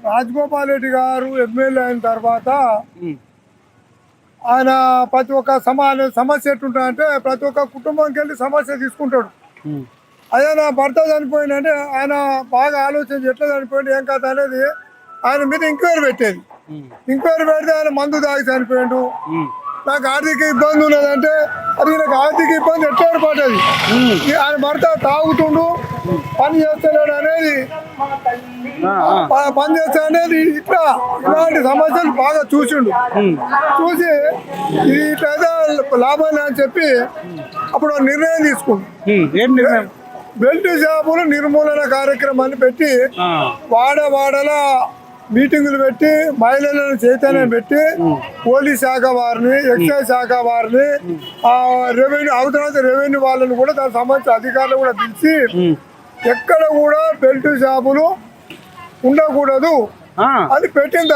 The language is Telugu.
రాజగోపాల్ రెడ్డి గారు ఎమ్మెల్యే అయిన తర్వాత ఆయన ప్రతి ఒక్క సమస్య ఎట్టుంటాడంటే ప్రతి ఒక్క కుటుంబంకి వెళ్ళి సమస్య తీసుకుంటాడు. అదే నా భర్త చనిపోయిందంటే ఆయన బాగా ఆలోచించి ఎట్లా చనిపోయింది ఏం కథ అనేది ఆయన మీద ఎంక్వైరీ పెట్టేది. ఎంక్వైరీ పెడితే ఆయన మందు తాగి చనిపోయాడు. నాకు ఆర్థిక ఇబ్బంది ఉన్నదంటే అది నాకు ఆర్థిక ఇబ్బంది ఎట్లా ఏర్పడ్డది. ఆయన భర్త తాగుతుండు, పని చేస్తలేడు అనేది పని చేస్తా అనేది ఇలాంటి సమస్యలు బాగా చూసిండు. చూసి ఇట్లయితే లాభం అని చెప్పి అప్పుడు నిర్ణయం తీసుకుండు. బెల్ట్ షాపులు నిర్మూలన కార్యక్రమాన్ని పెట్టి వాడవాడలా మీటింగులు పెట్టి మహిళలను చైతన్యం పెట్టి పోలీస్ శాఖ వారిని, ఎక్సైజ్ శాఖ వారిని, రెవెన్యూ అవతల రెవెన్యూ వాళ్ళని కూడా దానికి సంబంధించిన అధికారులు కూడా పిలిచి ఎక్కడ కూడా బెల్ట్ షాపులు ఉండకూడదు అని పెట్టింది.